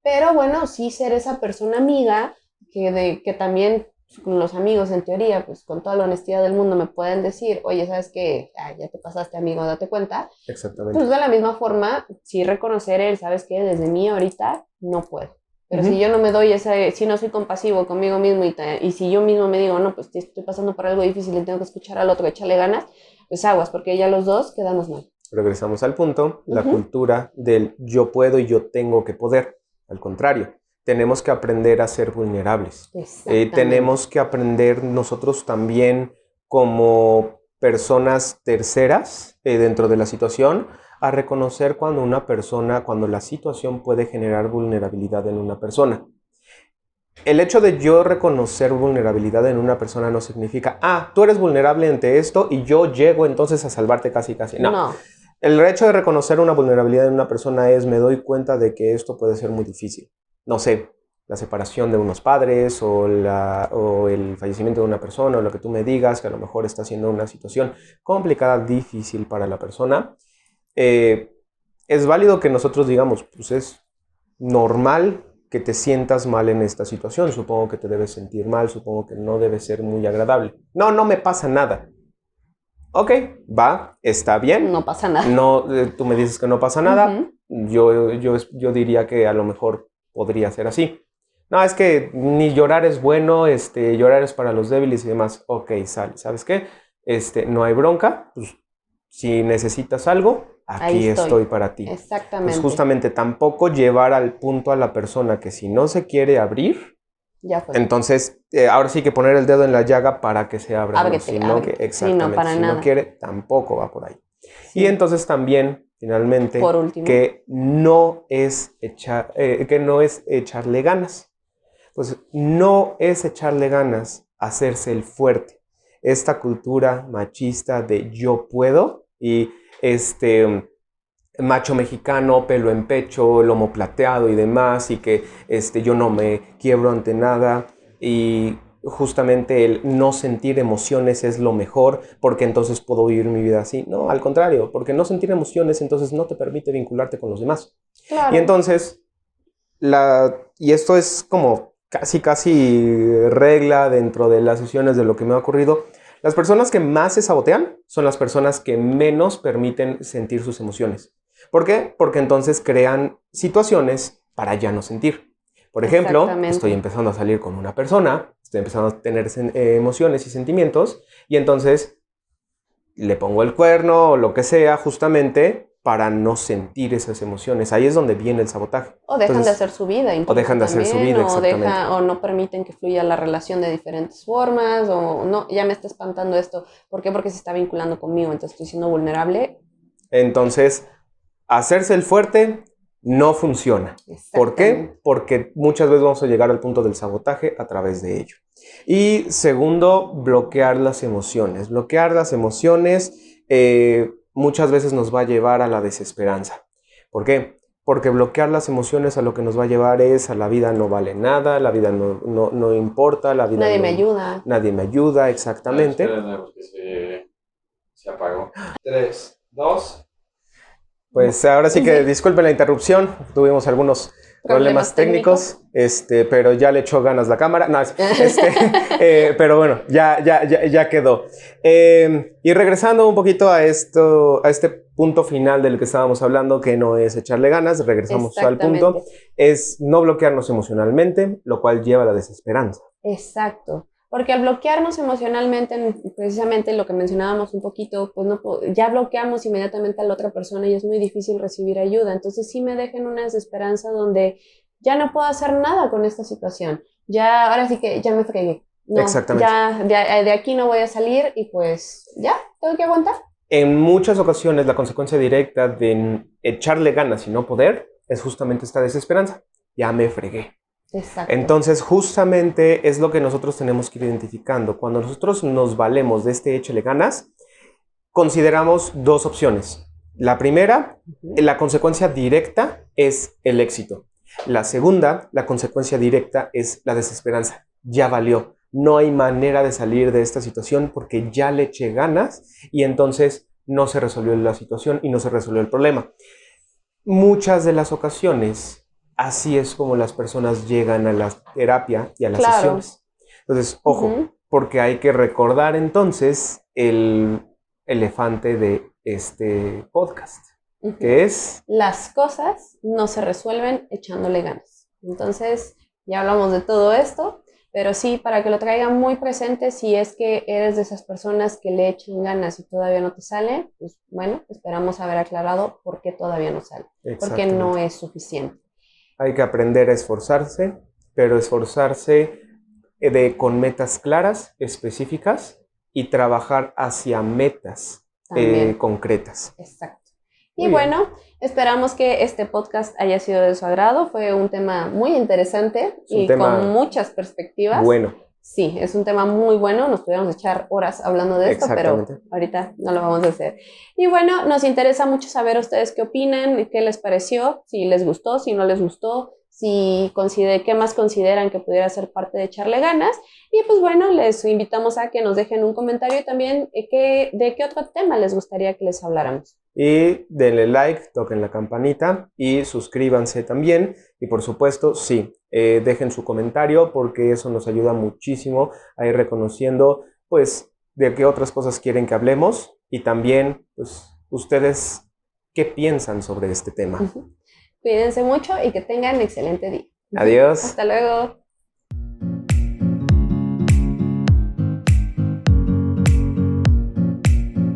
Pero bueno, sí ser esa persona amiga que también con los amigos en teoría, pues con toda la honestidad del mundo me pueden decir, oye, ¿sabes qué? Ya te pasaste, amigo, date cuenta. Exactamente. Pues de la misma forma, sí reconocer el, ¿sabes qué? Desde mí ahorita no puedo. Pero si yo no me doy si no soy compasivo conmigo mismo y si yo mismo me digo, no, pues estoy pasando por algo difícil y tengo que escuchar al otro, echarle ganas, pues aguas, porque ya los dos quedamos mal. Regresamos al punto, la cultura del yo puedo y yo tengo que poder. Al contrario, tenemos que aprender a ser vulnerables. Tenemos que aprender nosotros también como personas terceras dentro de la situación a reconocer cuando la situación puede generar vulnerabilidad en una persona. El hecho de yo reconocer vulnerabilidad en una persona no significa, tú eres vulnerable ante esto y yo llego entonces a salvarte casi. No. El hecho de reconocer una vulnerabilidad en una persona es, me doy cuenta de que esto puede ser muy difícil. No sé, la separación de unos padres o el fallecimiento de una persona o lo que tú me digas, que a lo mejor está siendo una situación complicada, difícil para la persona. Es válido que nosotros digamos, pues es normal que te sientas mal en esta situación, supongo que te debes sentir mal, supongo que no debe ser muy agradable. No me pasa nada. Ok, va, está bien. No pasa nada. No, tú me dices que no pasa nada. Ujú. Yo diría que a lo mejor podría ser así. No, es que ni llorar es bueno, llorar es para los débiles y demás. Ok, sale, ¿sabes qué? No hay bronca, pues si necesitas algo, Ahí aquí estoy. estoy para ti. Pues Exactamente. justamente tampoco llevar al punto a la persona que si no se quiere abrir, Ya fue. entonces ahora sí que poner el dedo en la llaga para que se abra, ¿no? Ábrete, Si no, ábrete. Sí, no, exactamente, para si no nada. quiere, tampoco va por ahí. Y Sí. entonces también, finalmente, Por último. que no es echarle ganas. Entonces, no es echarle ganas a hacerse el fuerte. Esta cultura machista de yo puedo y macho mexicano, pelo en pecho, lomo plateado y demás, y que yo no me quiebro ante nada, y justamente el no sentir emociones es lo mejor, porque entonces puedo vivir mi vida así. No, al contrario, porque no sentir emociones entonces no te permite vincularte con los demás. Claro. Y entonces, y esto es como casi regla dentro de las sesiones de lo que me ha ocurrido. Las personas que más se sabotean son las personas que menos permiten sentir sus emociones. ¿Por qué? Porque entonces crean situaciones para ya no sentir. Por ejemplo, Exactamente. estoy empezando a salir con una persona, estoy empezando a tener emociones y sentimientos, y entonces le pongo el cuerno o lo que sea justamente para no sentir esas emociones. Ahí es donde viene el sabotaje. O dejan Entonces, de hacer su vida, o dejan de hacer su también, vida, o exactamente. o no permiten que fluya la relación de diferentes formas, o no, ya me está espantando esto. ¿Por qué? Porque se está vinculando conmigo, entonces estoy siendo vulnerable. Entonces, hacerse el fuerte no funciona. ¿Por qué? Porque muchas veces vamos a llegar al punto del sabotaje a través de ello. Y segundo, bloquear las emociones. Bloquear las emociones muchas veces nos va a llevar a la desesperanza. ¿Por qué? Porque bloquear las emociones a lo que nos va a llevar es a la vida no vale nada, la vida no importa, la vida Nadie no, me ayuda. Nadie me ayuda, exactamente. Se apagó. 3, 2. Pues ahora sí que disculpen la interrupción, tuvimos algunos problemas técnicos, pero ya le echó ganas la cámara. No, pero bueno, ya quedó. Y regresando un poquito a este punto final del que estábamos hablando, que no es echarle ganas, regresamos al punto, es no bloquearnos emocionalmente, lo cual lleva a la desesperanza. Exacto. Porque al bloquearnos emocionalmente, precisamente lo que mencionábamos un poquito, pues ya bloqueamos inmediatamente a la otra persona y es muy difícil recibir ayuda. Entonces sí me deja en una desesperanza donde ya no puedo hacer nada con esta situación. Ya, ahora sí que ya me fregué. No, exactamente. Ya de aquí no voy a salir y pues ya, tengo que aguantar. En muchas ocasiones la consecuencia directa de echarle ganas y no poder es justamente esta desesperanza. Ya me fregué. Exacto. Entonces, justamente es lo que nosotros tenemos que ir identificando. Cuando nosotros nos valemos de este échale ganas, consideramos dos opciones. La primera, la consecuencia directa es el éxito. La segunda, la consecuencia directa es la desesperanza. Ya valió. No hay manera de salir de esta situación porque ya le eché ganas y entonces no se resolvió la situación y no se resolvió el problema. Muchas de las ocasiones, así es como las personas llegan a la terapia y a las sesiones. Entonces, ojo, porque hay que recordar entonces el elefante de este podcast, que es... Las cosas no se resuelven echándole ganas. Entonces, ya hablamos de todo esto, pero sí, para que lo traigan muy presente, si es que eres de esas personas que le echan ganas y todavía no te sale, pues bueno, esperamos haber aclarado por qué todavía no sale, porque no es suficiente. Hay que aprender a esforzarse, pero esforzarse con metas claras, específicas, y trabajar hacia metas concretas. Exacto. Y bueno, esperamos que este podcast haya sido de su agrado. Fue un tema muy interesante y con muchas perspectivas. Bueno. Sí, es un tema muy bueno. Nos pudiéramos echar horas hablando de esto, pero ahorita no lo vamos a hacer. Y bueno, nos interesa mucho saber a ustedes qué opinan, qué les pareció, si les gustó, si no les gustó, qué más consideran que pudiera ser parte de echarle ganas. Y pues bueno, les invitamos a que nos dejen un comentario y también de qué otro tema les gustaría que les habláramos. Y denle like, toquen la campanita y suscríbanse también. Y por supuesto, sí, dejen su comentario porque eso nos ayuda muchísimo a ir reconociendo, pues, de qué otras cosas quieren que hablemos y también, pues, ustedes, ¿qué piensan sobre este tema? Cuídense mucho y que tengan excelente día. Adiós. Hasta luego.